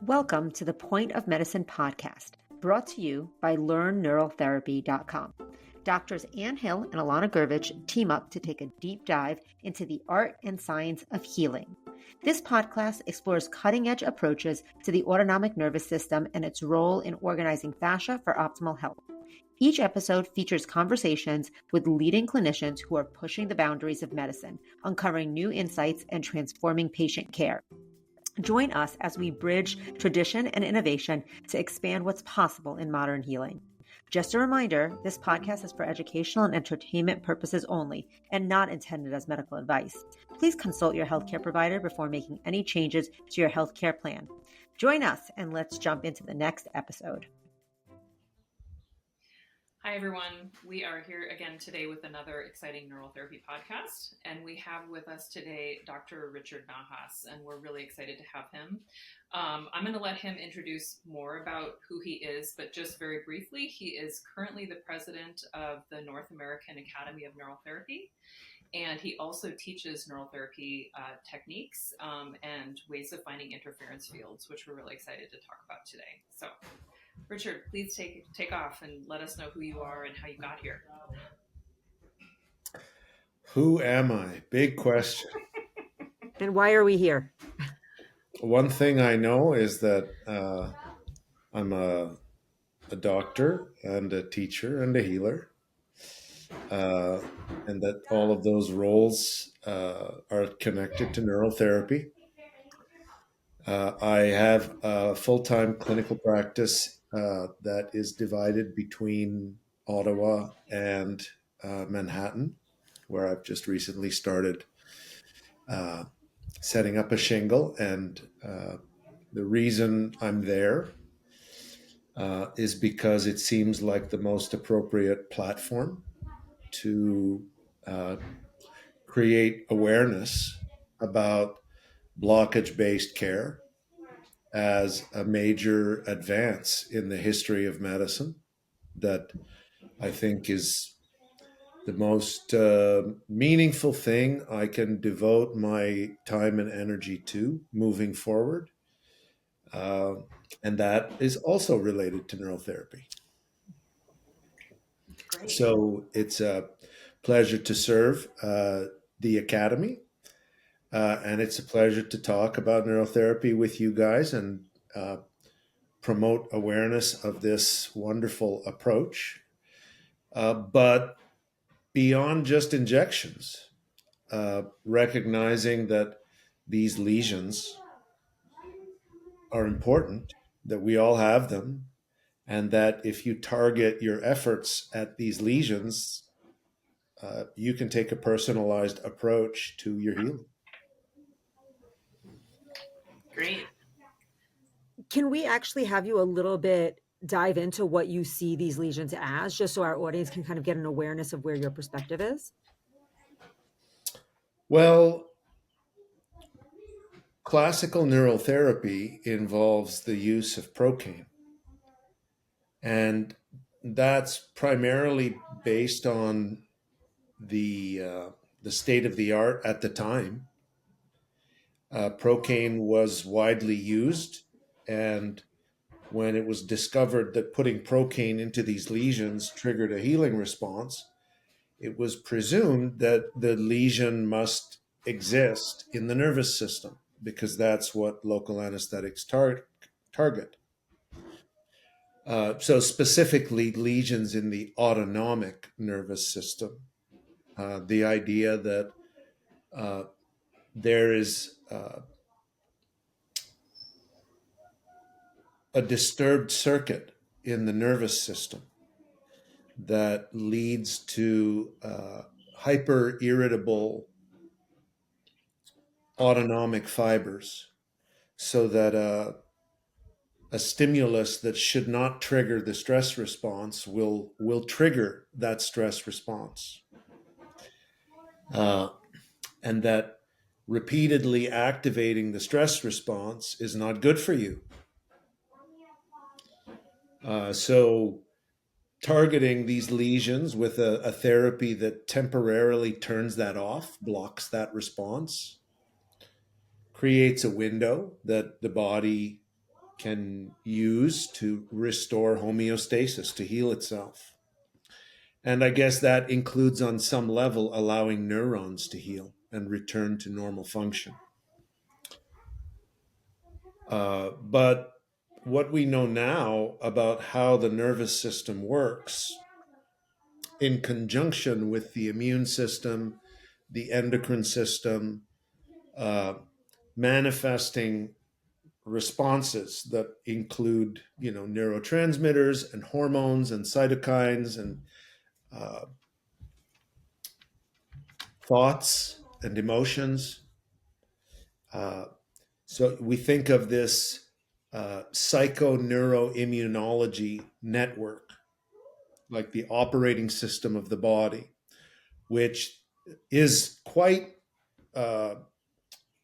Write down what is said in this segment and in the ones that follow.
Welcome to the Point of Medicine podcast, brought to you by LearnNeuralTherapy.com. Doctors Ann Hill and Alana Gurvich team up to take a deep dive into the art and science of healing. This podcast explores cutting-edge approaches to the autonomic nervous system and its role in organizing fascia for optimal health. Each episode features conversations with leading clinicians who are pushing the boundaries of medicine, uncovering new insights, and transforming patient care. Join us as we bridge tradition and innovation to expand what's possible in modern healing. Just a reminder, this podcast is for educational and entertainment purposes only and not intended as medical advice. Please consult your healthcare provider before making any changes to your healthcare plan. Join us and let's jump into the next episode. Hi, everyone. We are here again today with another exciting neural therapy podcast. And we have with us today Dr. Richard Nahas, and we're really excited to have him. I'm going to let him introduce more about who he is, but just very briefly, he is currently the president of the North American Academy of Neural Therapy. And he also teaches neural therapy techniques and ways of finding interference fields, which we're really excited to talk about today. So, Richard, please take off and let us know who you are and how you got here. Who am I? Big question. And why are we here? One thing I know is that I'm a doctor and a teacher and a healer, and that all of those roles are connected to neural therapy. I have a full-time clinical practice that is divided between Ottawa and Manhattan, where I've just recently started setting up a shingle. And the reason I'm there is because it seems like the most appropriate platform to create awareness about blockage-based care as a major advance in the history of medicine that I think is the most meaningful thing I can devote my time and energy to moving forward. And that is also related to neural therapy. Great. So it's a pleasure to serve the Academy. And it's a pleasure to talk about neurotherapy with you guys and promote awareness of this wonderful approach. But beyond just injections, recognizing that these lesions are important, that we all have them, and that if you target your efforts at these lesions, you can take a personalized approach to your healing. Great. Can we actually have you a little bit dive into what you see these lesions as, just so our audience can kind of get an awareness of where your perspective is? Well, classical neural therapy involves the use of procaine. And that's primarily based on the state of the art at the time. Procaine was widely used, and when it was discovered that putting procaine into these lesions triggered a healing response, it was presumed that the lesion must exist in the nervous system because that's what local anesthetics target. So specifically lesions in the autonomic nervous system. The idea that there is a disturbed circuit in the nervous system that leads to hyper-irritable autonomic fibers, so that a stimulus that should not trigger the stress response will trigger that stress response. And that repeatedly activating the stress response is not good for you. So targeting these lesions with a therapy that temporarily turns that off, blocks that response, creates a window that the body can use to restore homeostasis, to heal itself. And I guess that includes, on some level, allowing neurons to heal and return to normal function. But what we know now about how the nervous system works in conjunction with the immune system, the endocrine system, manifesting responses that include, neurotransmitters and hormones and cytokines and thoughts and emotions. So we think of this psychoneuroimmunology network, like the operating system of the body, which is quite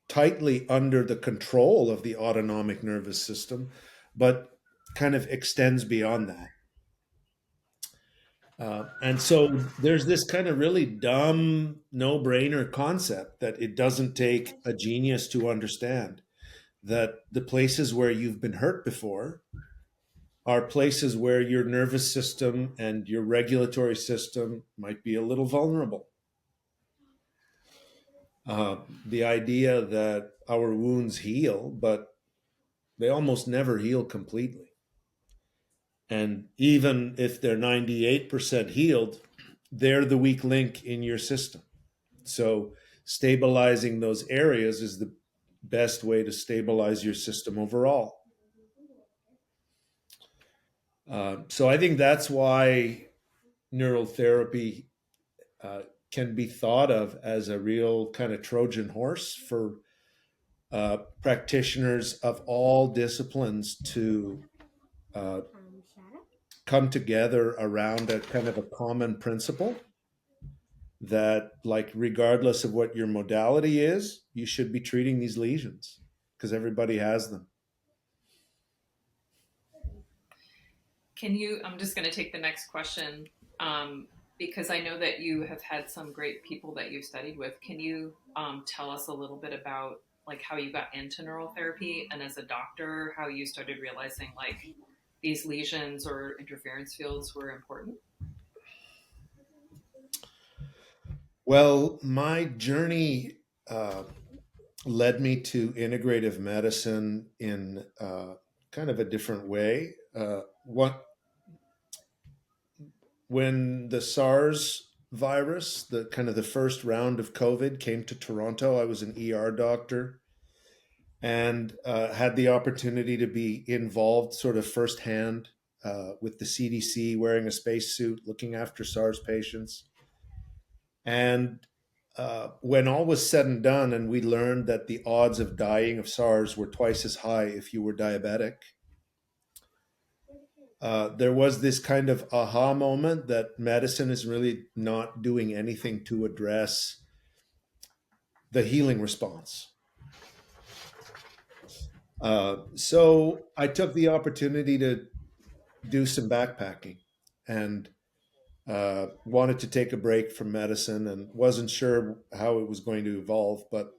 tightly under the control of the autonomic nervous system, but kind of extends beyond that. And so there's this kind of really dumb, no brainer concept that it doesn't take a genius to understand that the places where you've been hurt before are places where your nervous system and your regulatory system might be a little vulnerable. The idea that our wounds heal, but they almost never heal completely. And even if they're 98% healed, they're the weak link in your system. So stabilizing those areas is the best way to stabilize your system overall. So I think that's why neural therapy can be thought of as a real kind of Trojan horse for practitioners of all disciplines to come together around a kind of a common principle that, like, regardless of what your modality is, you should be treating these lesions because everybody has them. I'm just going to take the next question because I know that you have had some great people that you've studied with. Can you tell us a little bit about like how you got into neural therapy, and as a doctor, how you started realizing like these lesions or interference fields were important? Well, my journey led me to integrative medicine in kind of a different way. When the SARS virus, the kind of the first round of COVID, came to Toronto, I was an ER doctor and had the opportunity to be involved sort of firsthand with the CDC, wearing a spacesuit, looking after SARS patients. And when all was said and done, and we learned that the odds of dying of SARS were twice as high if you were diabetic, there was this kind of aha moment that medicine is really not doing anything to address the healing response. So I took the opportunity to do some backpacking and wanted to take a break from medicine and wasn't sure how it was going to evolve, but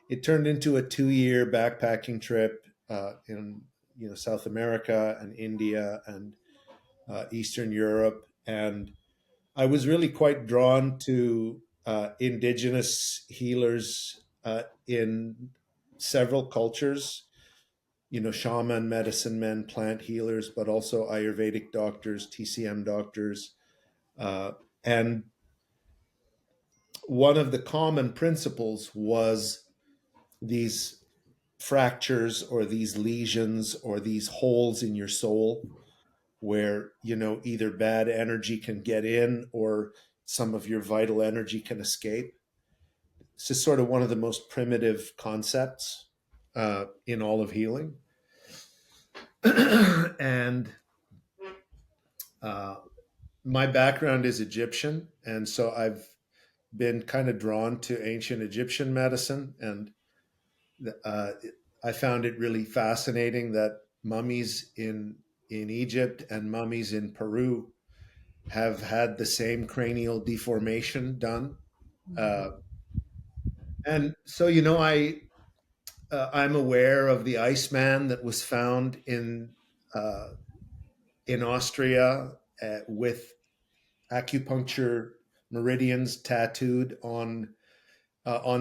it turned into a 2-year backpacking trip in South America and India and Eastern Europe. And I was really quite drawn to indigenous healers in several cultures, shaman, medicine men, plant healers, but also Ayurvedic doctors, TCM doctors. And one of the common principles was these fractures or these lesions or these holes in your soul where, either bad energy can get in or some of your vital energy can escape. This is sort of one of the most primitive concepts in all of healing. And my background is Egyptian, and so I've been kind of drawn to ancient Egyptian medicine, and I found it really fascinating that mummies in Egypt and mummies in Peru have had the same cranial deformation done. And so, I'm aware of the Iceman that was found in Austria with acupuncture meridians tattooed on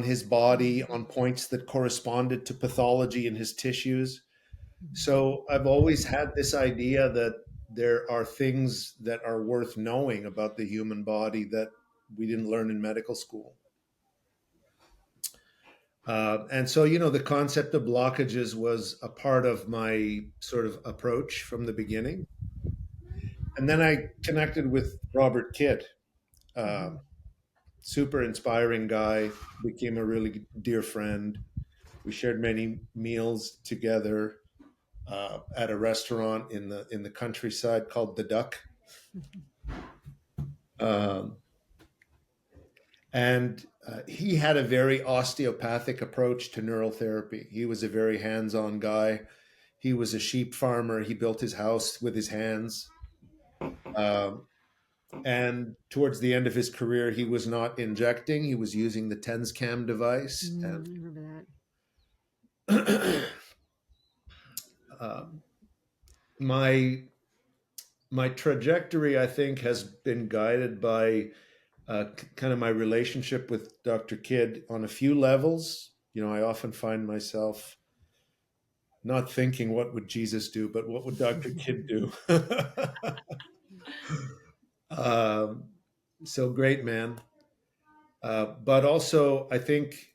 his body on points that corresponded to pathology in his tissues. So I've always had this idea that there are things that are worth knowing about the human body that we didn't learn in medical school. And so, the concept of blockages was a part of my sort of approach from the beginning. And then I connected with Robert Kidd, uh, super inspiring guy, became a really dear friend. We shared many meals together at a restaurant in the countryside called The Duck. Um, and he had a very osteopathic approach to neural therapy. He was a very hands-on guy. He was a sheep farmer. He built his house with his hands. Um, and towards the end of his career, he was not injecting. He was using the TENS cam device. I remember And uh, my my trajectory, I think, has been guided by kind of my relationship with Dr. Kidd on a few levels. I often find myself not thinking, what would Jesus do, but what would Dr. Kidd do? um, so great, man. But also, I think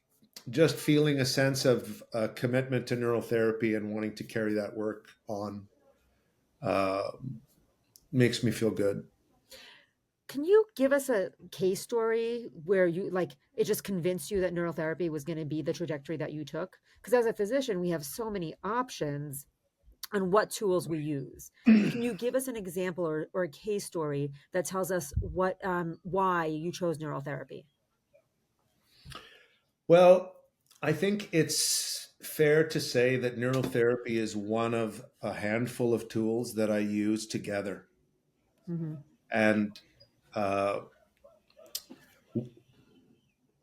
just feeling a sense of commitment to neural therapy and wanting to carry that work on uh, makes me feel good. Can you give us a case story where you it just convinced you that neural therapy was going to be the trajectory that you took? Because as a physician, we have so many options on what tools we use. Can you give us an example or a case story that tells us why you chose neural therapy? Well, I think it's fair to say that neural therapy is one of a handful of tools that I use together. Mm-hmm. And uh,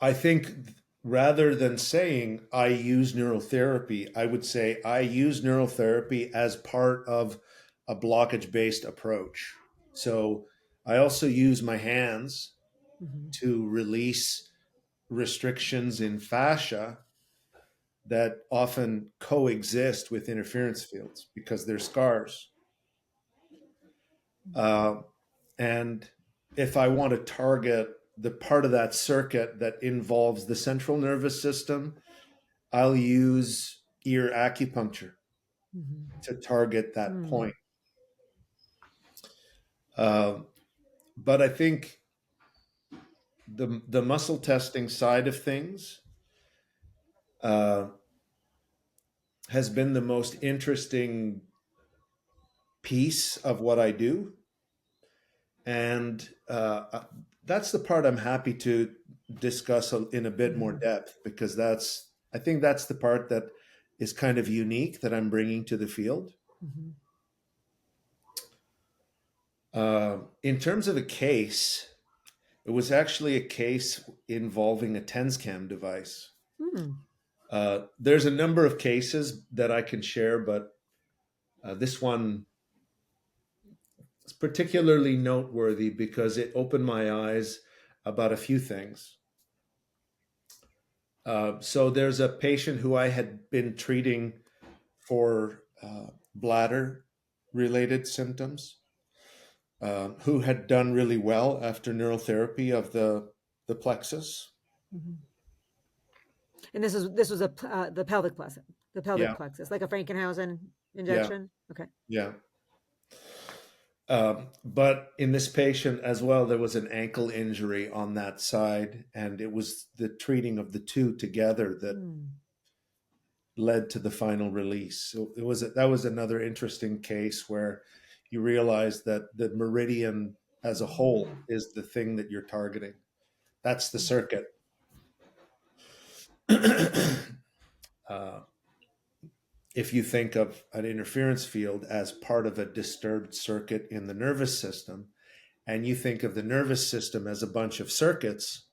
I think rather than saying I use neural therapy, I would say I use neural therapy as part of a blockage based approach. So I also use my hands Mm-hmm. to release restrictions in fascia that often coexist with interference fields because they're scars. Uh, and if I want to target the part of that circuit that involves the central nervous system, I'll use ear acupuncture Mm-hmm. to target that Mm-hmm. point. But I think the muscle testing side of things uh, has been the most interesting piece of what I do, and that's the part I'm happy to discuss in a bit more Mm-hmm. depth because I think that's the part that is kind of unique that I'm bringing to the field. Mm-hmm. In terms of a case, it was actually a case involving a TensCam device. Mm-hmm. There's a number of cases that I can share, but this one is particularly noteworthy because it opened my eyes about a few things. So there's a patient who I had been treating for bladder related symptoms, who had done really well after neurotherapy of the plexus. Mm-hmm. And this was the Yeah, pelvic plexus, like a Frankenhausen yeah, injection. Okay. yeah. But in this patient as well, there was an ankle injury on that side, and it was the treating of the two together that Mm-hmm. led to the final release. So that was another interesting case where you realize that the meridian as a whole is the thing that you're targeting. That's the circuit. uh, if you think of an interference field as part of a disturbed circuit in the nervous system, and you think of the nervous system as a bunch of circuits,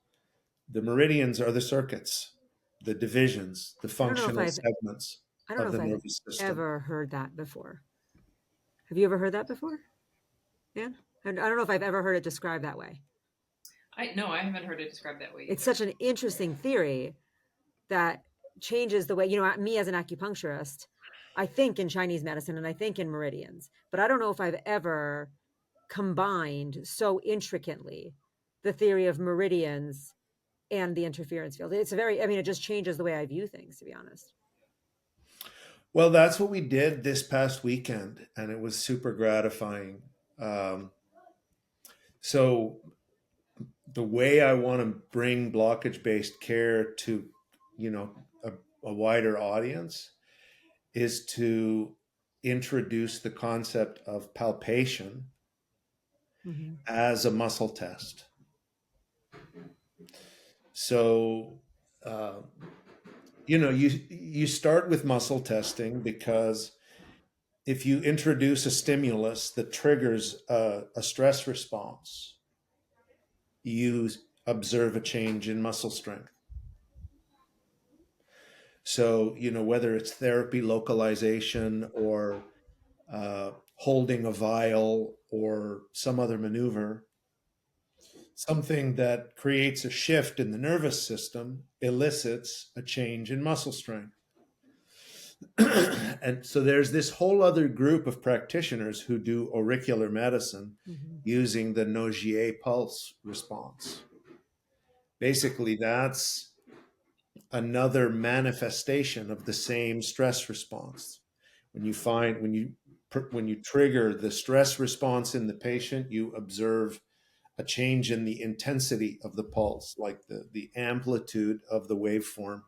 the meridians are the circuits. the divisions, the I don't know if functional I've segments I don't know of if the I've nervous system. ever heard that before. Have you ever heard that before, Anne? I don't know if I've ever heard it described that way. No, I haven't heard it described that way either. It's such an interesting theory that changes the way, me as an acupuncturist, I think in Chinese medicine and I think in meridians, but I don't know if I've ever combined so intricately the theory of meridians and the interference field. It's it just changes the way I view things, to be honest. Well, that's what we did this past weekend, and it was super gratifying. So the way I want to bring blockage-based care to, a wider audience is to introduce the concept of palpation as a muscle test. So, you start with muscle testing because if you introduce a stimulus that triggers a stress response, you observe a change in muscle strength. So, whether it's therapy localization or holding a vial or some other maneuver, something that creates a shift in the nervous system elicits a change in muscle strength. And so there's this whole other group of practitioners who do auricular medicine using the Nogier pulse response. Basically, that's another manifestation of the same stress response. When you trigger the stress response in the patient, you observe a change in the intensity of the pulse, like the amplitude of the waveform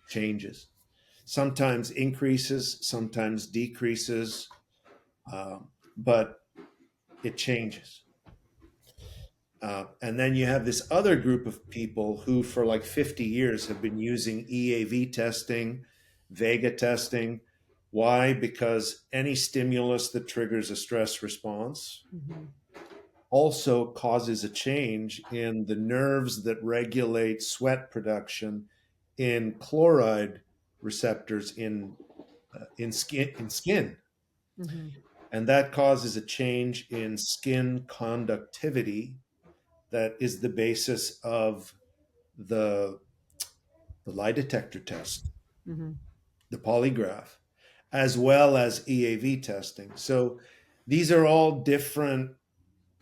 changes. Sometimes increases, sometimes decreases, but it changes. And then you have this other group of people who, for like 50 years, have been using EAV testing, Vega testing. Why? Because any stimulus that triggers a stress response also causes a change in the nerves that regulate sweat production in chloride receptors in skin. And that causes a change in skin conductivity that is the basis of the lie detector test, the polygraph, as well as EAV testing. So these are all different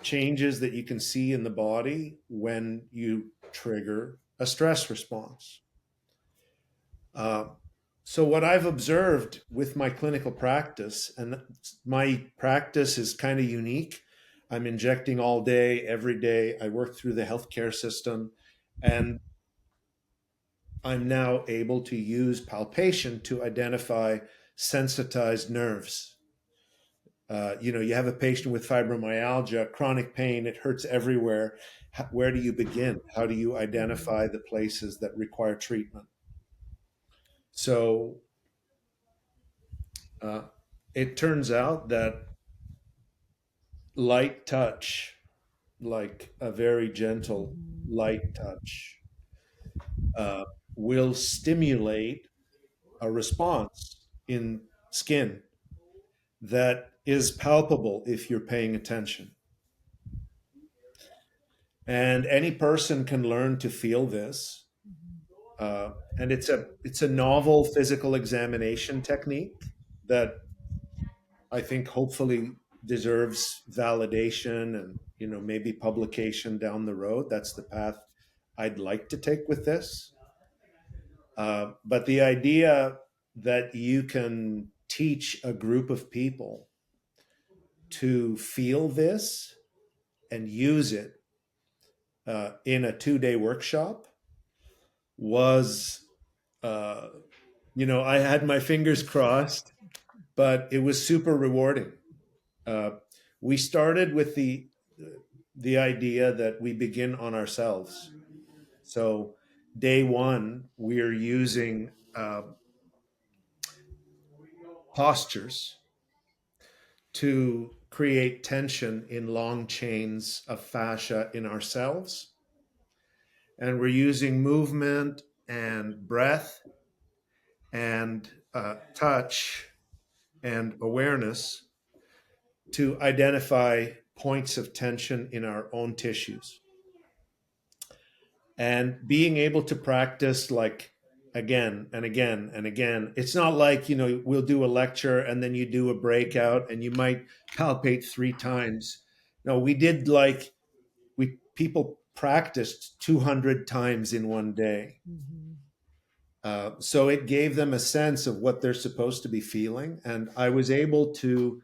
changes that you can see in the body when you trigger a stress response. So what I've observed with my clinical practice, and my practice is kind of unique. I'm injecting all day, every day. I work through the healthcare system, and I'm now able to use palpation to identify sensitized nerves. You have a patient with fibromyalgia, chronic pain, it hurts everywhere. Where do you begin? How do you identify the places that require treatment? So it turns out that light touch, like a very gentle light touch, will stimulate a response in skin that is palpable if you're paying attention. And any person can learn to feel this. And it's a novel physical examination technique that I think hopefully deserves validation and maybe publication down the road. That's the path I'd like to take with this. But the idea that you can teach a group of people to feel this and use it in a 2-day workshop was, I had my fingers crossed, but it was super rewarding. We started with the idea that we begin on ourselves. So day one, we are using postures to create tension in long chains of fascia in ourselves. And we're using movement and breath and touch and awareness to identify points of tension in our own tissues. And being able to practice like again and again and again. It's not like, we'll do a lecture and then you do a breakout and you might palpate 3 times. No, people practiced 200 times in one day. So it gave them a sense of what they're supposed to be feeling. And I was able to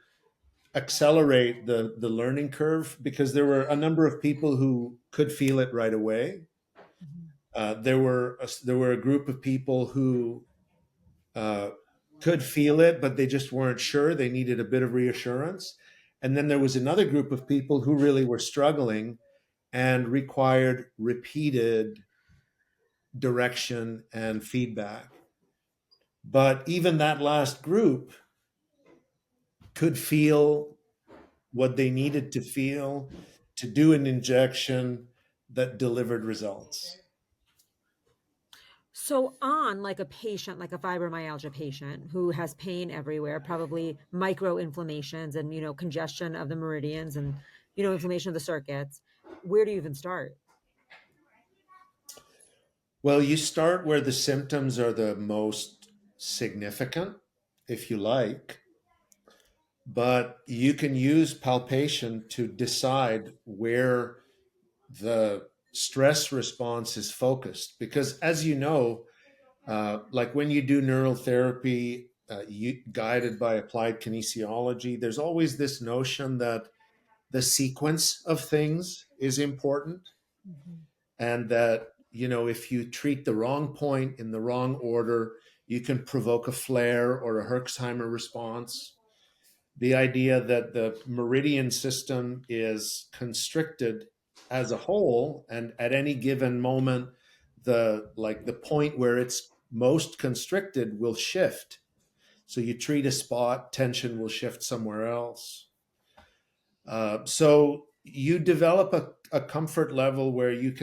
accelerate the learning curve because there were a number of people who could feel it right away. There were a group of people who could feel it, but they just weren't sure. They needed a bit of reassurance. And then there was another group of people who really were struggling and required repeated direction and feedback. But even that last group could feel what they needed to feel to do an injection that delivered results. So on like a patient, like a fibromyalgia patient who has pain everywhere, probably micro-inflammations and, congestion of the meridians and, inflammation of the circuits, where do you even start? Well, you start where the symptoms are the most significant, if you like, but you can use palpation to decide where the stress response is focused. Because as you know, like when you do neural therapy, guided by applied kinesiology, there's always this notion that the sequence of things is important, and that if you treat the wrong point in the wrong order, you can provoke a flare or a Herxheimer response. The idea that the meridian system is constricted as a whole, and at any given moment, the point where it's most constricted will shift. So you treat a spot, tension will shift somewhere else. So you develop a comfort level where you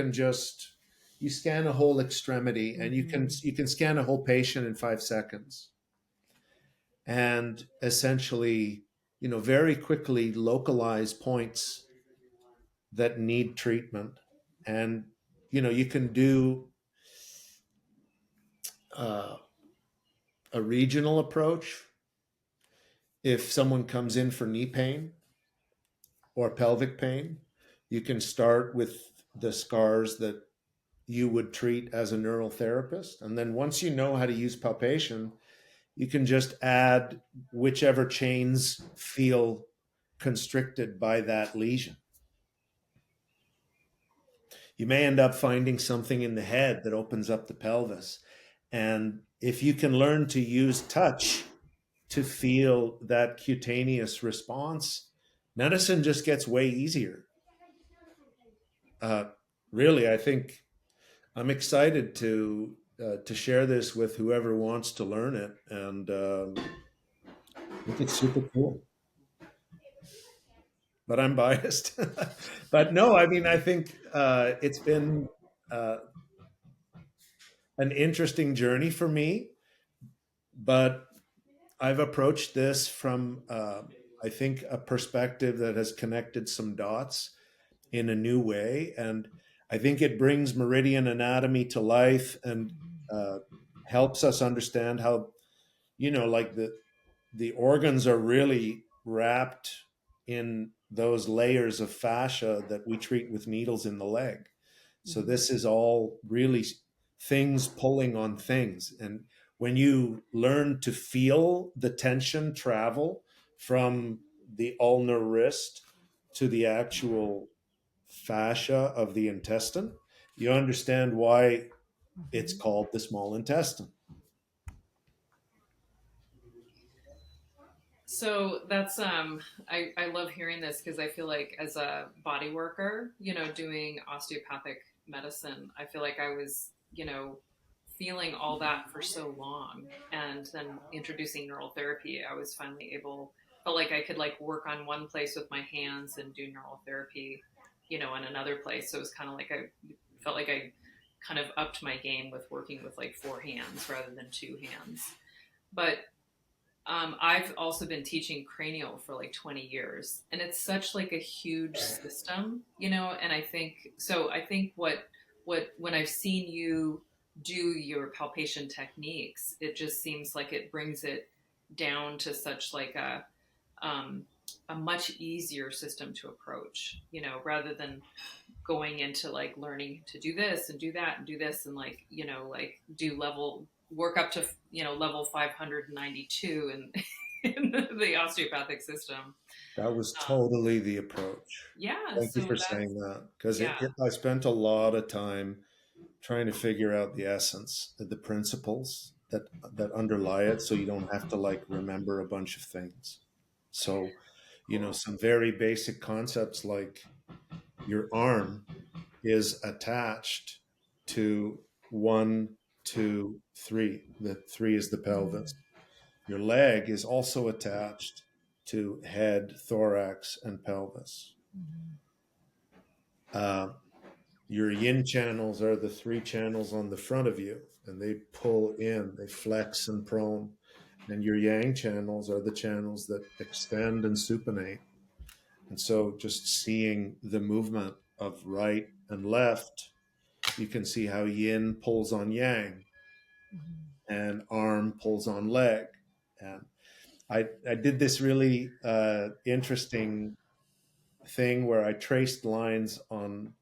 scan a whole extremity, and you can scan a whole patient in 5 seconds, and essentially, very quickly localize points that need treatment. And you can do uh, a regional approach. If someone comes in for knee pain or pelvic pain, you can start with the scars that you would treat as a neural therapist. And then once you know how to use palpation, you can just add whichever chains feel constricted by that lesion. You may end up finding something in the head that opens up the pelvis. And if you can learn to use touch to feel that cutaneous response, medicine just gets way easier. Really, I think I'm excited to share this with whoever wants to learn it, and I think it's super cool. But I'm biased. But no, I mean, I think it's been uh, an interesting journey for me, but I've approached this from, I think, a perspective that has connected some dots in a new way. And I think it brings meridian anatomy to life, and uh, helps us understand how, like the organs are really wrapped in those layers of fascia that we treat with needles in the leg. So this is all really things pulling on things. And when you learn to feel the tension travel from the ulnar wrist to the actual fascia of the intestine, you understand why it's called the small intestine. So that's I love hearing this because I feel like as a body worker, doing osteopathic medicine, I feel like I was, feeling all that for so long, and then introducing neural therapy, I was finally felt like I could like work on one place with my hands and do neural therapy, in another place. So it was kind of like I felt like I kind of upped my game with working with like 4 hands rather than 2 hands. But I've also been teaching cranial for like 20 years, and it's such like a huge system, you know. And I think so. I think what when I've seen you do your palpation techniques, it just seems like it brings it down to such like um, a much easier system to approach, you know, rather than going into like learning to do this and do that and do this and like, you know, like do level work up to, you know, level 592 and in the osteopathic system. That was Um, totally the approach. yeah, Thank you so for that's saying that, because yeah, I spent a lot of time trying to figure out the essence, the principles that underlie it, so you don't have to like remember a bunch of things. So, cool. some very basic concepts like your arm is attached to one, two, three. The three is the pelvis. Your leg is also attached to head, thorax, and pelvis. Uh, your yin channels are the three channels on the front of you, and they pull in, they flex and prone. And your yang channels are the channels that extend and supinate. And so just seeing the movement of right and left, you can see how yin pulls on yang and arm pulls on leg. And I did this really interesting thing where I traced lines on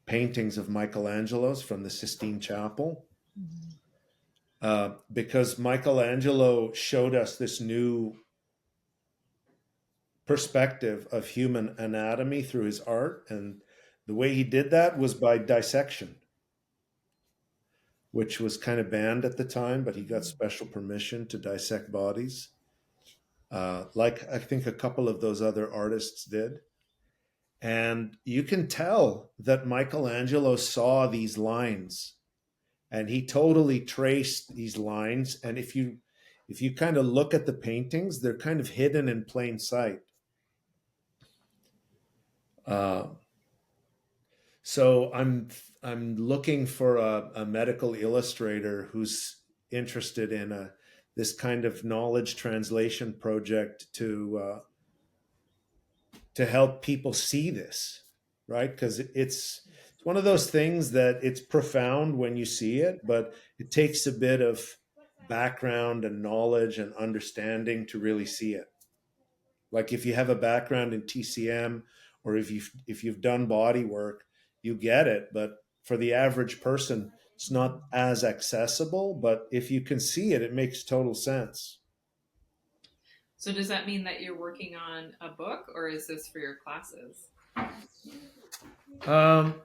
paintings of Michelangelo's from the Sistine Chapel, because Michelangelo showed us this new perspective of human anatomy through his art. And the way he did that was by dissection, which was kind of banned at the time, but he got special permission to dissect bodies, like I think a couple of those other artists did. And you can tell that Michelangelo saw these lines and he totally traced these lines. And if you kind of look at the paintings, they're kind of hidden in plain sight. Uh, so I'm looking for a medical illustrator who's interested in this kind of knowledge translation project to help people see this, right? Because it's one of those things that it's profound when you see it, but it takes a bit of background and knowledge and understanding to really see it. Like if you have a background in TCM, or if you've done body work, you get it. But for the average person, it's not as accessible. But if you can see it, it makes total sense. So does that mean that you're working on a book, or is this for your classes? Um,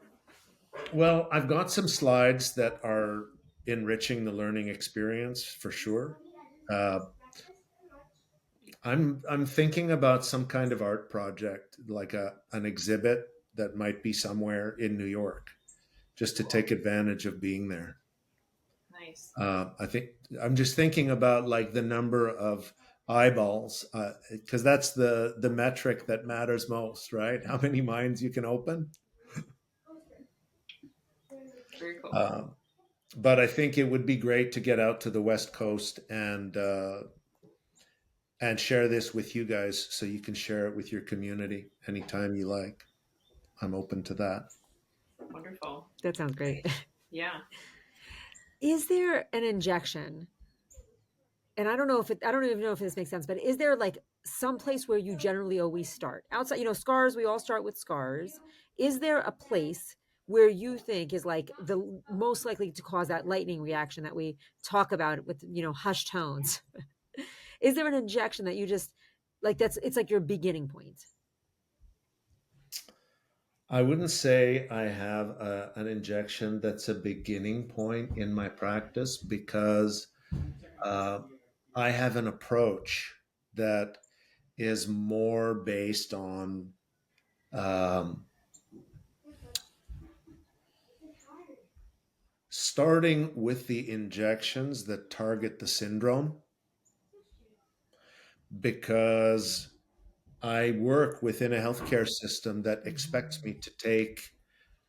well, I've got some slides that are enriching the learning experience for sure. Uh, I'm thinking about some kind of art project, like an exhibit that might be somewhere in New York, just to take advantage of being there. Nice. I think I'm just thinking about like the number of eyeballs, because that's the metric that matters most, right? How many minds you can open. Very cool. Um, but I think it would be great to get out to the West Coast and share this with you guys, so you can share it with your community anytime you like. I'm open to that. Wonderful. That sounds great. Yeah. Is there an injection? And I don't even know if this makes sense, but is there like some place where you generally always start? Outside, scars, we all start with scars. Is there a place where you think is like the most likely to cause that lightning reaction that we talk about with, hushed tones? Is there an injection that you just like it's like your beginning point? I wouldn't say I have an injection that's a beginning point in my practice, because uh, I have an approach that is more based on um, starting with the injections that target the syndrome, because I work within a healthcare system that expects me to take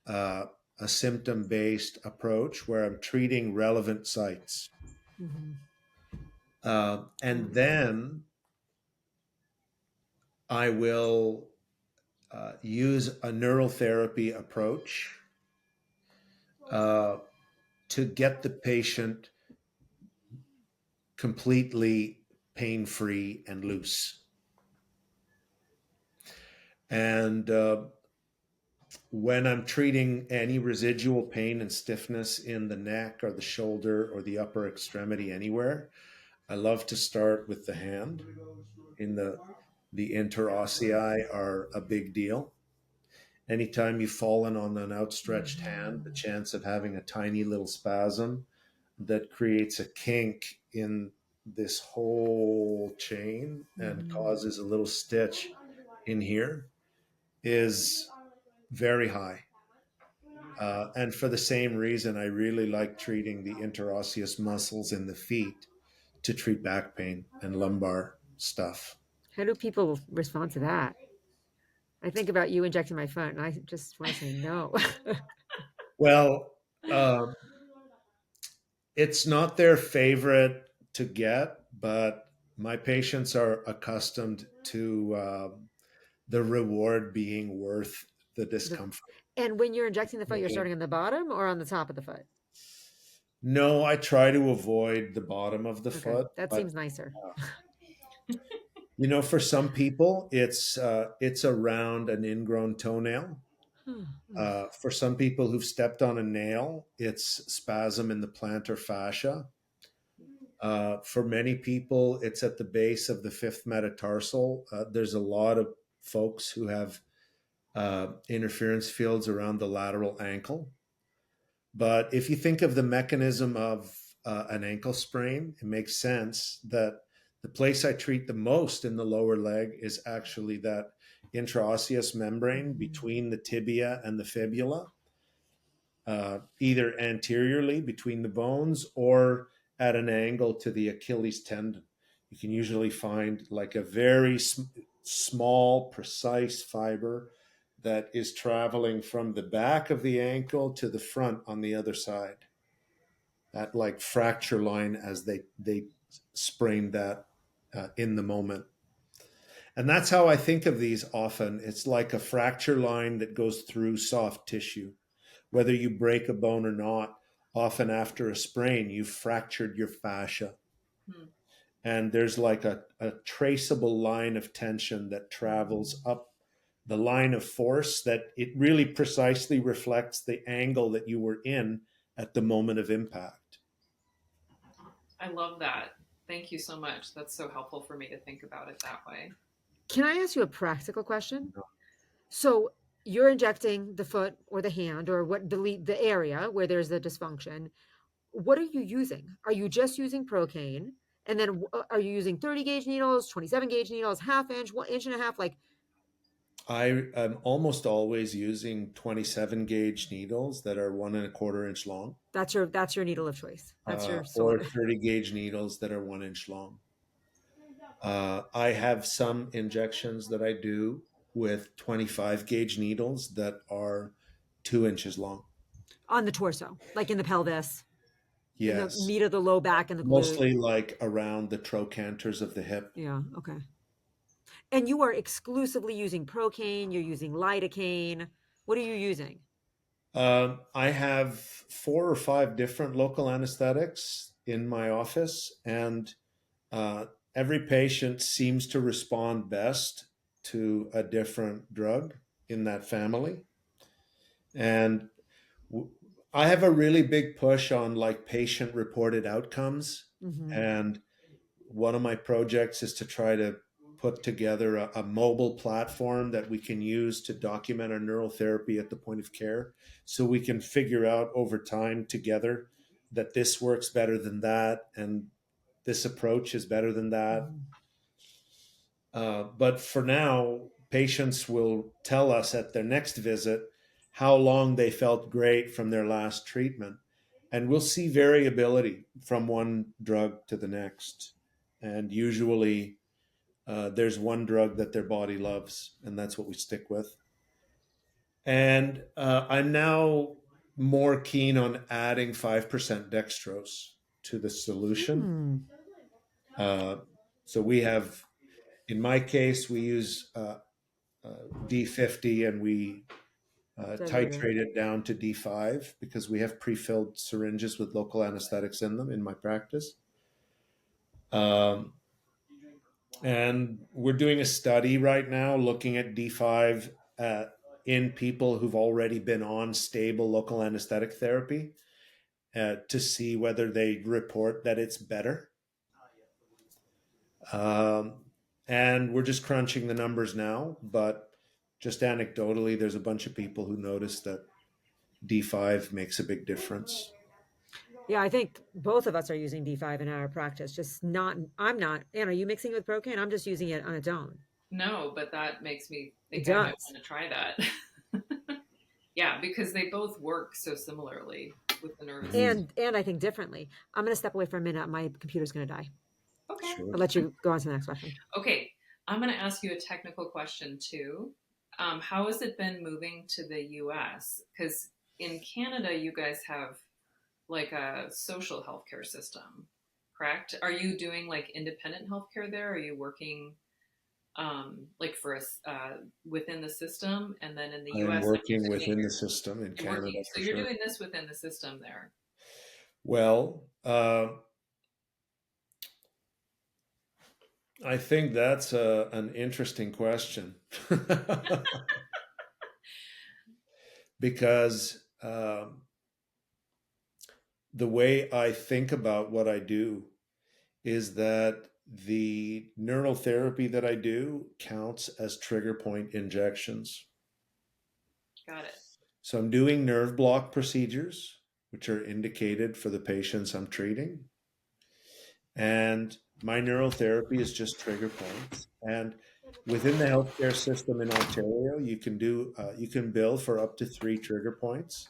uh, a symptom-based approach where I'm treating relevant sites. Mhm. And then I will use a neural therapy approach to get the patient completely pain-free and loose. And when I'm treating any residual pain and stiffness in the neck or the shoulder or the upper extremity anywhere, I love to start with the hand. In the interossei are a big deal. Anytime you've fallen on an outstretched hand, the chance of having a tiny little spasm that creates a kink in this whole chain and causes a little stitch in here is very high. And for the same reason, I really like treating the interosseous muscles in the feet to treat back pain and lumbar stuff. How do people respond to that? I think about you injecting my foot, and I just want to say no. Well, um, it's not their favorite to get, but my patients are accustomed to the reward being worth the The- discomfort. and when you're injecting the foot, you're starting on the bottom or on the top of the foot? No, I try to avoid the bottom of the Okay, foot, that but seems nicer. for some people, it's around an ingrown toenail. For some people who've stepped on a nail, it's spasm in the plantar fascia. For many people, it's at the base of the fifth metatarsal. There's a lot of folks who have interference fields around the lateral ankle. But if you think of the mechanism of an ankle sprain, it makes sense that the place I treat the most in the lower leg is actually that intraosseous membrane between the tibia and the fibula, either anteriorly between the bones or at an angle to the Achilles tendon. You can usually find like a very small, precise fiber that is traveling from the back of the ankle to the front on the other side. That like fracture line as they sprained that in the moment. And that's how I think of these often. It's like a fracture line that goes through soft tissue. Whether you break a bone or not, often after a sprain, you've fractured your fascia. And there's like a traceable line of tension that travels up the line of force that it really precisely reflects the angle that you were in at the moment of impact. I love that. Thank you so much. That's so helpful for me to think about it that way. Can I ask you a practical question? So you're injecting the foot or the hand or the area where there's the dysfunction. What are you using? Are you just using Procaine? And then are you using 30 gauge needles, 27 gauge needles, half inch, 1.5 inches? Like, I am almost always using 27 gauge needles that are 1.25 inch long, that's your needle of choice. That's your or soul. 30 gauge needles that are 1 inch long. I have some injections that I do with 25 gauge needles that are 2 inches long. On the torso, like in the pelvis, in the Yes. meat of the low back and the glute. Mostly like around the trochanters of the hip. Yeah. Okay. And you are exclusively using Procaine. You're using lidocaine. What are you using? I have 4 or 5 different local anesthetics in my office, and every patient seems to respond best to a different drug in that family. And I have a really big push on like patient reported outcomes. And one of my projects is to try to put together a mobile platform that we can use to document our neural therapy at the point of care, so we can figure out over time together that this works better than that and this approach is better than that. But for now, patients will tell us at their next visit how long they felt great from their last treatment. And we'll see variability from one drug to the next. And usually there's one drug that their body loves, and that's what we stick with. And I'm now more keen on adding 5% dextrose to the solution. So we have, in my case, we use D50 and we titrate it down to D5 because we have pre-filled syringes with local anesthetics in them in my practice. And we're doing a study right now looking at D5 in people who've already been on stable local anesthetic therapy to see whether they report that it's better. And we're just crunching the numbers now, but just anecdotally, there's a bunch of people who notice that D5 makes a big difference. Yeah, I think both of us are using D5 in our practice. Just not, I'm not. Anne, are you mixing it with Procan? I'm just using it on its own. No, but that makes me think It I might does. want to try that. Yeah, because they both work so similarly with the nervous system. And I think differently. I'm going to step away for a minute. My computer's going to die. Okay. Sure. I'll let you go on to the next question. Okay, I'm going to ask you a technical question too. How has it been moving to the US? Because in Canada, you guys have like a social healthcare system, correct? Are you doing like independent healthcare there? Are you working like for us within the system? And then in the US, I'm working within the system in Canada. working. So you're doing this within the system there. Well, I think that's an interesting question because the way I think about what I do is that the neural therapy that I do counts as trigger point injections. Got it. So I'm doing nerve block procedures, which are indicated for the patients I'm treating. And my neural therapy is just trigger points. And within the healthcare system in Ontario, you can bill for up to 3 trigger points.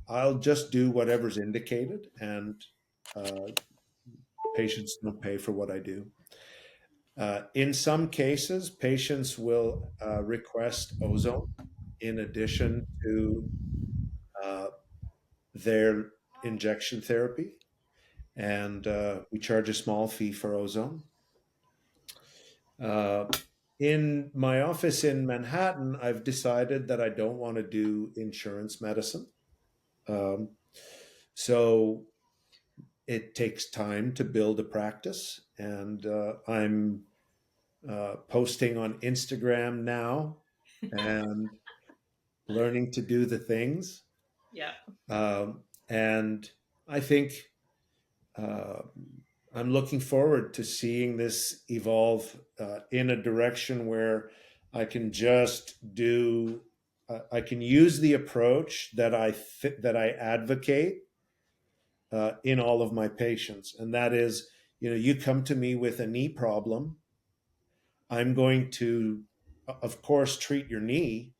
I'll just do whatever's indicated, and patients don't pay for what I do. In some cases, patients will request ozone in addition to their injection therapy, and we charge a small fee for ozone. In my office in Manhattan, I've decided that I don't want to do insurance medicine. So it takes time to build a practice, and I'm posting on Instagram now and learning to do the things. Yeah. And I think I'm looking forward to seeing this evolve in a direction where I can just do. I can use the approach that I advocate in all of my patients, and that is, you come to me with a knee problem. I'm going to, of course, treat your knee,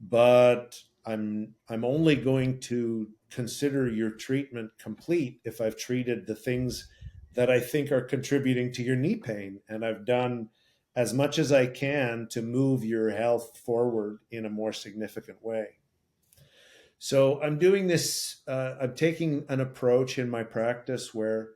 but I'm only going to consider your treatment complete if I've treated the things that I think are contributing to your knee pain, and I've done as much as I can to move your health forward in a more significant way. So I'm doing this, I'm taking an approach in my practice where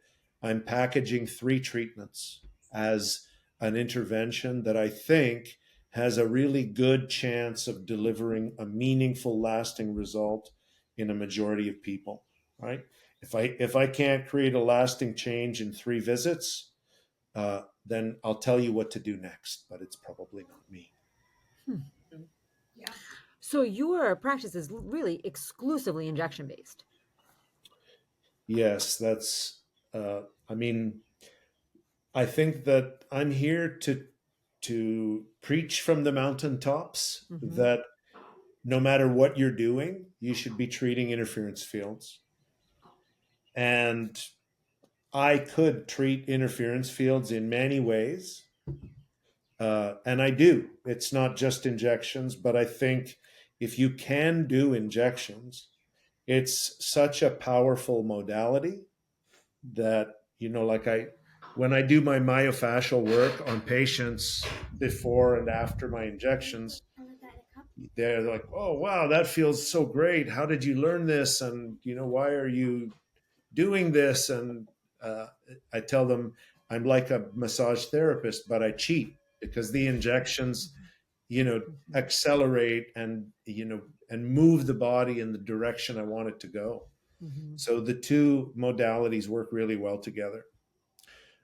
I'm packaging 3 treatments as an intervention that I think has a really good chance of delivering a meaningful, lasting result in a majority of people, right? If I can't create a lasting change in 3 visits, then I'll tell you what to do next, but it's probably not me. Yeah. So your practice is really exclusively injection based. Yes, that's, I mean, I think that I'm here to preach from the mountaintops that no matter what you're doing, you should be treating interference fields. And I could treat interference fields in many ways. And I do. It's not just injections, but I think if you can do injections, it's such a powerful modality that, when I do my myofascial work on patients before and after my injections, they're like, oh, wow, that feels so great. How did you learn this? And, why are you doing this? And I tell them I'm like a massage therapist, but I cheat because the injections, accelerate and move the body in the direction I want it to go. Mhm. So the two modalities work really well together.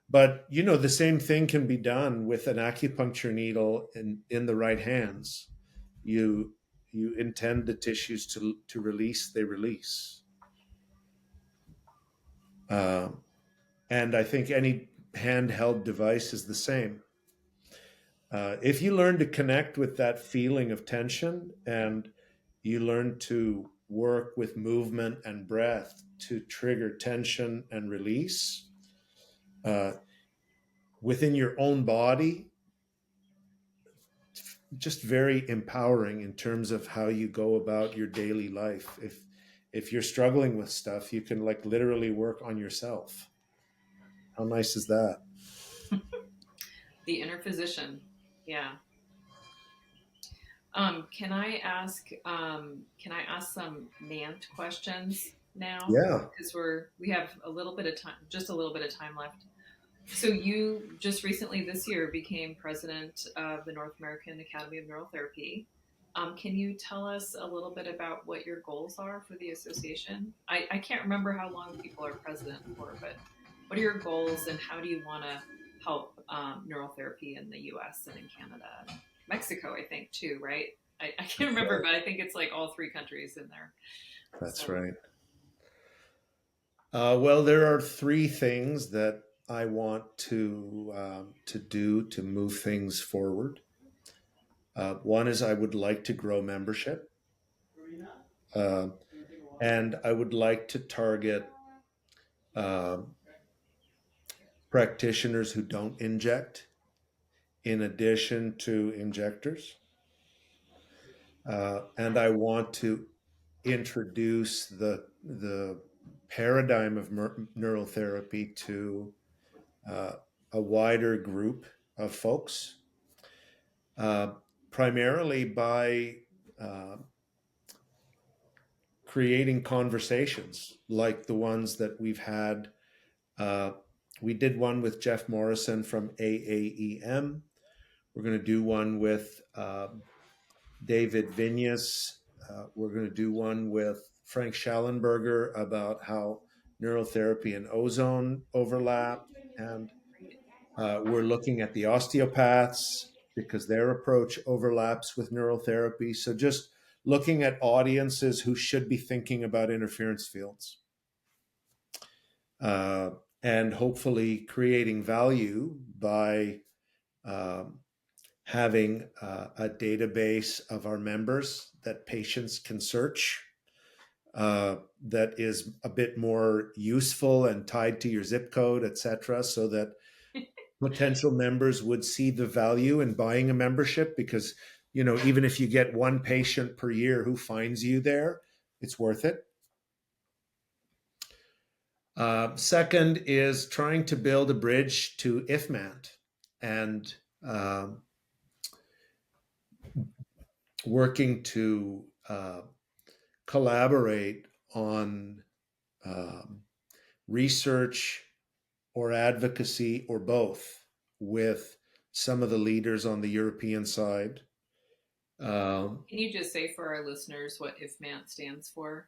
But the same thing can be done with an acupuncture needle in the right hands. You you intend the tissues to release, they release. Um, and I think any handheld device is the same. If you learn to connect with that feeling of tension and you learn to work with movement and breath to trigger tension and release uh, within your own body, just very empowering in terms of how you go about your daily life. If you're struggling with stuff, you can like literally work on yourself. How nice is that? The inner physician. Yeah. Can I ask some Nant questions now? Yeah. Because we have a little bit of time, just a little bit of time left. So you just recently this year became president of the North American Academy of Neurotherapy. Can you tell us a little bit about what your goals are for the association? I can't remember how long people are president for, but what are your goals and how do you want to help neurotherapy in the US and in Canada and Mexico, I think, too, right? I can't That's remember, right. but I think it's like all three countries in there. That's So, right. Well, there are three things that I want to do to move things forward. One is I would like to grow membership, uh, and I would like to target uh, practitioners who don't inject, in addition to injectors. And I want to introduce the paradigm of neural therapy to uh, a wider group of folks, uh, primarily by uh, creating conversations like the ones that we've had. Uh, we did one with Jeff Morrison from AAEM. We're going to do one with David Vinyas. We're going to do one with Frank Schallenberger about how neurotherapy and ozone overlap. And we're looking at the osteopaths because their approach overlaps with neurotherapy. So just looking at audiences who should be thinking about interference fields. Uh, and hopefully creating value by um, having a database of our members that patients can search that is a bit more useful and tied to your zip code, et cetera, so that potential members would see the value in buying a membership because, even if you get one patient per year who finds you there, it's worth it. Second is trying to build a bridge to IFMANT and working to collaborate on um, research or advocacy or both with some of the leaders on the European side. can you just say for our listeners what IFMANT stands for?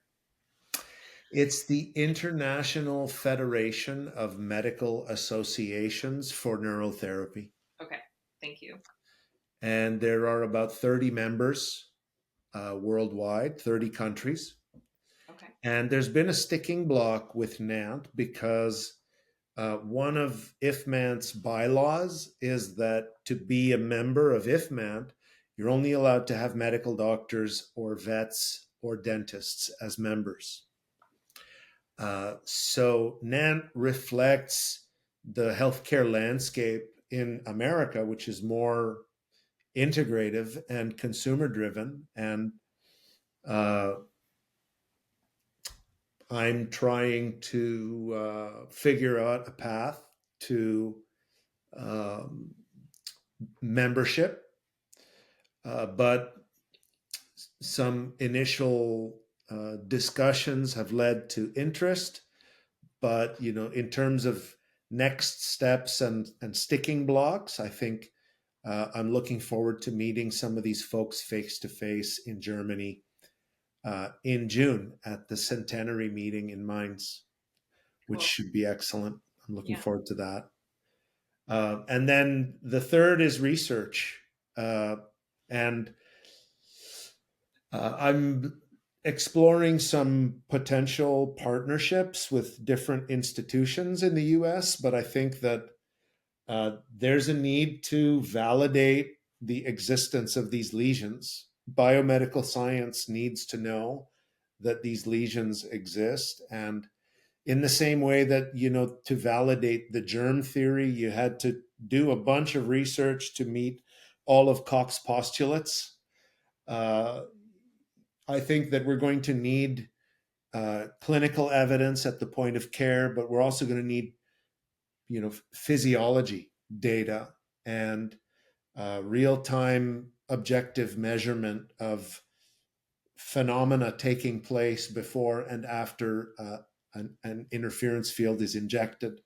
It's the International Federation of Medical Associations for Neurotherapy. Okay, thank you. And there are about 30 members worldwide, 30 countries. Okay. And there's been a sticking block with NANT because one of IFMANT's bylaws is that to be a member of IFMANT, you're only allowed to have medical doctors or vets or dentists as members. So NANT reflects the healthcare landscape in America, which is more integrative and consumer driven. And uh, I'm trying to figure out a path to um, membership, but some initial discussions have led to interest, but in terms of next steps and sticking blocks, I think I'm looking forward to meeting some of these folks face to face in Germany in June at the centenary meeting in Mainz, which Cool. should be excellent. I'm looking Yeah. forward to that. And then the third is research. And I'm exploring some potential partnerships with different institutions in the US, but I think that there's a need to validate the existence of these lesions. Biomedical science needs to know that these lesions exist. And in the same way that, to validate the germ theory, you had to do a bunch of research to meet all of Koch's postulates. I think that we're going to need clinical evidence at the point of care, but we're also going to need, physiology data and real-time objective measurement of phenomena taking place before and after an interference field is injected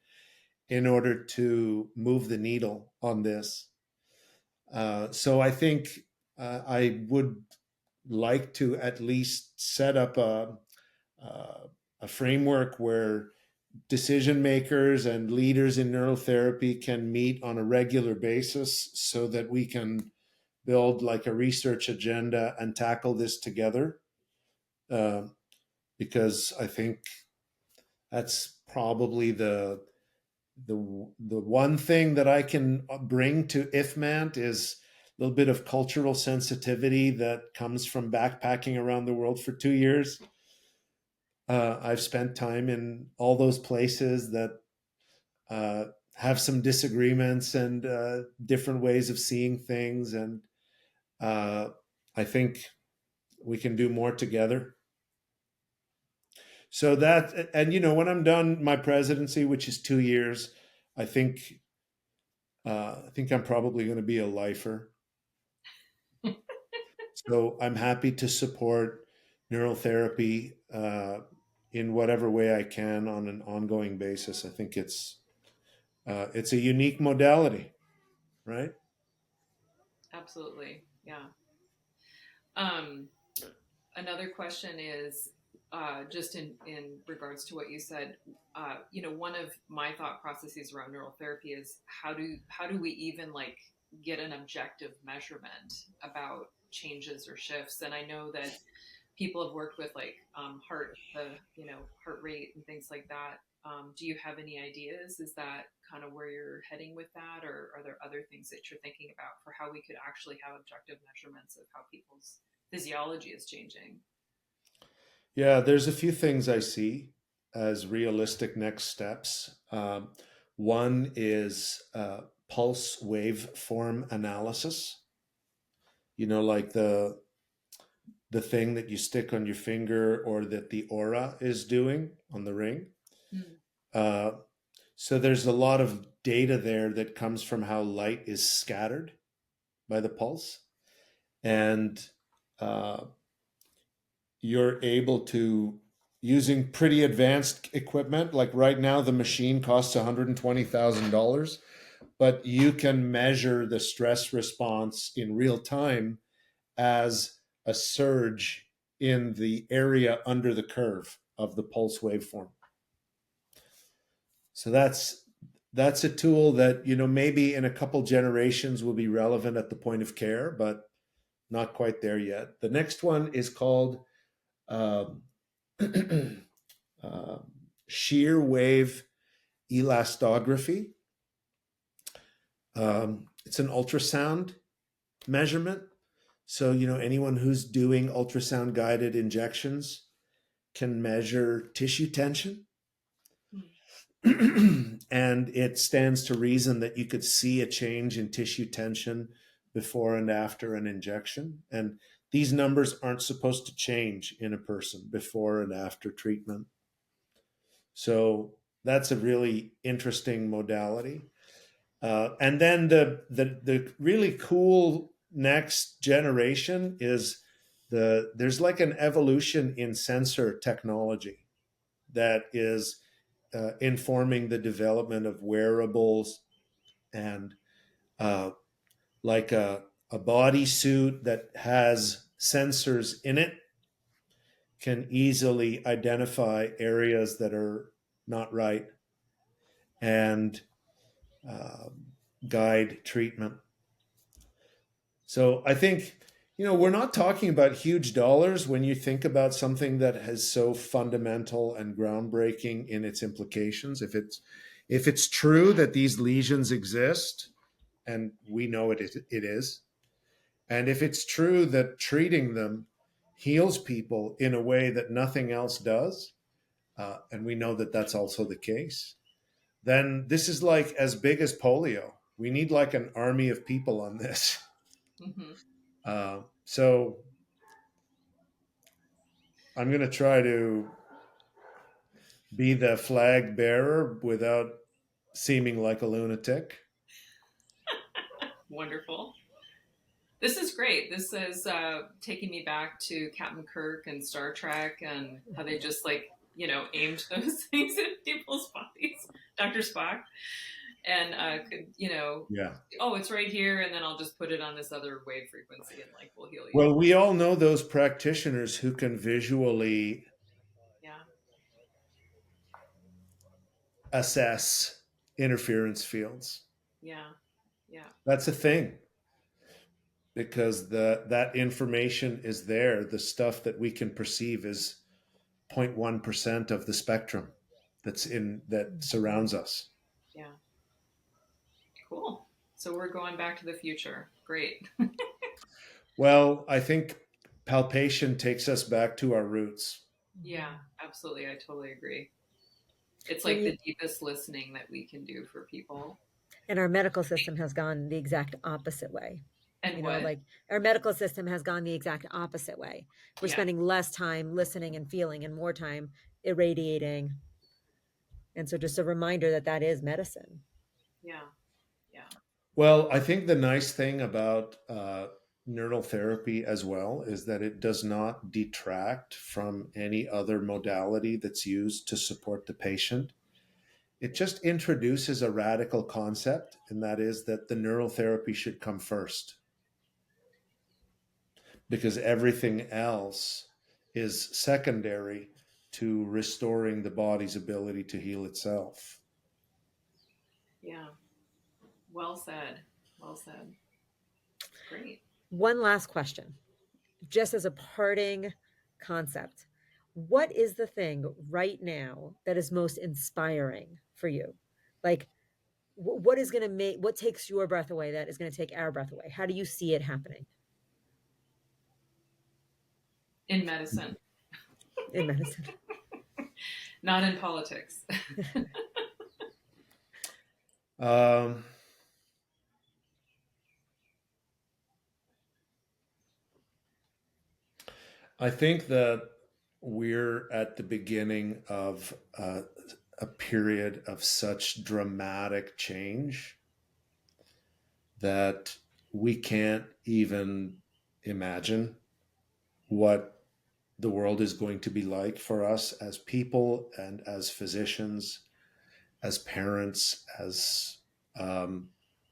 in order to move the needle on this. So I think I would like to at least set up a framework where decision makers and leaders in neural therapy can meet on a regular basis so that we can build like a research agenda and tackle this together. Because I think that's probably the one thing that I can bring to IFMANT is a little bit of cultural sensitivity that comes from backpacking around the world for 2 years. I've spent time in all those places that have some disagreements and different ways of seeing things, and I think we can do more together. So that, and when I'm done my presidency, which is 2 years, I think I'm probably going to be a lifer. So I'm happy to support neural therapy in whatever way I can on an ongoing basis. I think it's a unique modality, right? Absolutely. Yeah. Another question is just in regards to what you said. One of my thought processes around neural therapy is how do we even like get an objective measurement about changes or shifts? And I know that people have worked with like heart rate and things like that. Do you have any ideas? Is that kind of where you're heading with that, or are there other things that you're thinking about for how we could actually have objective measurements of how people's physiology is changing? Yeah, there's a few things I see as realistic next steps. One is pulse waveform analysis. Like the thing that you stick on your finger or that the aura is doing on the ring. Mm. So there's a lot of data there that comes from how light is scattered by the pulse. And you're able to, using pretty advanced equipment, like right now the machine costs $120,000, but you can measure the stress response in real time as a surge in the area under the curve of the pulse waveform. So that's a tool that maybe in a couple generations will be relevant at the point of care, but not quite there yet. The next one is called um, uh, shear wave elastography. It's an ultrasound measurement. So, anyone who's doing ultrasound guided injections can measure tissue tension. And it stands to reason that you could see a change in tissue tension before and after an injection. And these numbers aren't supposed to change in a person before and after treatment. So that's a really interesting modality. And then the really cool next generation is there's like an evolution in sensor technology that is informing the development of wearables, and like a bodysuit that has sensors in it can easily identify areas that are not right and uh, guide treatment. So I think, we're not talking about huge dollars when you think about something that has so fundamental and groundbreaking in its implications. If it's true that these lesions exist, and we know it is, and if it's true that treating them heals people in a way that nothing else does, and we know that that's also the case, then this is like as big as polio. We need like an army of people on this. Mm-hmm. So I'm going to try to be the flag bearer without seeming like a lunatic. Wonderful. This is great. This is taking me back to Captain Kirk and Star Trek and how they just aimed those things at people's bodies. Dr. Spock. And could, Yeah. oh, it's right here, and then I'll just put it on this other wave frequency and we'll heal you. Well, we all know those practitioners who can visually assess interference fields. Yeah. That's a thing, because that information is there. The stuff that we can perceive is 0.1% of the spectrum that surrounds us. Yeah. Cool. So we're going back to the future. Great. Well, I think palpation takes us back to our roots. Yeah, absolutely. I totally agree. It's like the deepest listening that we can do for people. And our medical system has gone the exact opposite way. And what? Our medical system has gone the exact opposite way. We're spending less time listening and feeling and more time irradiating. And so just a reminder that is medicine. Yeah. Well, I think the nice thing about neural therapy as well is that it does not detract from any other modality that's used to support the patient. It just introduces a radical concept, and that is that the neural therapy should come first, because everything else is secondary to restoring the body's ability to heal itself. Yeah. Well said. Well said. Great. One last question, just as a parting concept. What is the thing right now that is most inspiring for you? Like, what takes your breath away that is going to take our breath away? How do you see it happening? In medicine. In medicine. Not in politics. I think that we're at the beginning of a period of such dramatic change that we can't even imagine what the world is going to be like for us as people and as physicians, as parents, as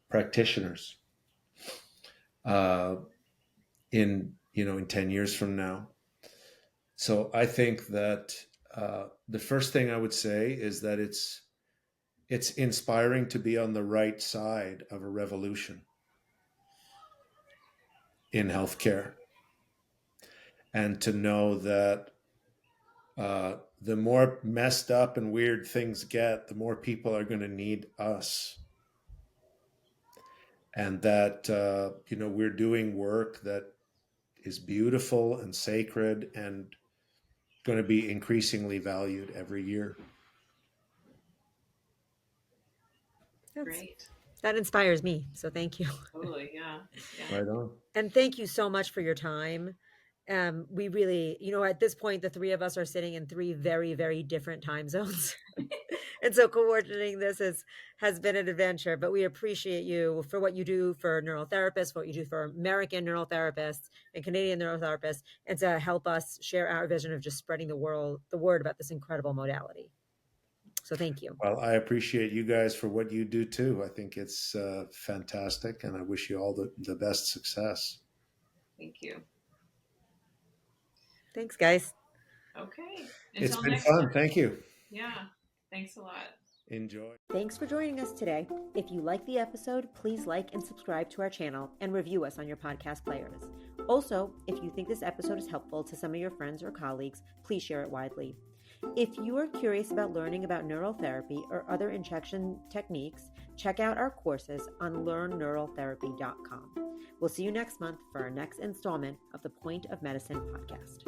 practitioners in 10 years from now. So I think that the first thing I would say is that it's inspiring to be on the right side of a revolution in healthcare, and to know that the more messed up and weird things get, the more people are going to need us, and that we're doing work that is beautiful and sacred and going to be increasingly valued every year. Great. That inspires me. So thank you. Totally. Yeah. Right on. And thank you so much for your time. We really, at this point, the three of us are sitting in three very, very different time zones. And so coordinating this has been an adventure, but we appreciate you for what you do for neural therapists, what you do for American neural therapists and Canadian neural therapists, and to help us share our vision of just spreading the word about this incredible modality. So thank you. Well, I appreciate you guys for what you do too. I think it's fantastic, and I wish you all the best success. Thank you. Thanks, guys. Okay. It's Until been next fun. time. Thank you. Yeah. Thanks a lot. Enjoy. Thanks for joining us today. If you like the episode, please like and subscribe to our channel and review us on your podcast players. Also, if you think this episode is helpful to some of your friends or colleagues, please share it widely. If you are curious about learning about neural therapy or other injection techniques, check out our courses on learn.Neuraltherapy.com. We'll see you next month for our next installment of the Point of Medicine podcast.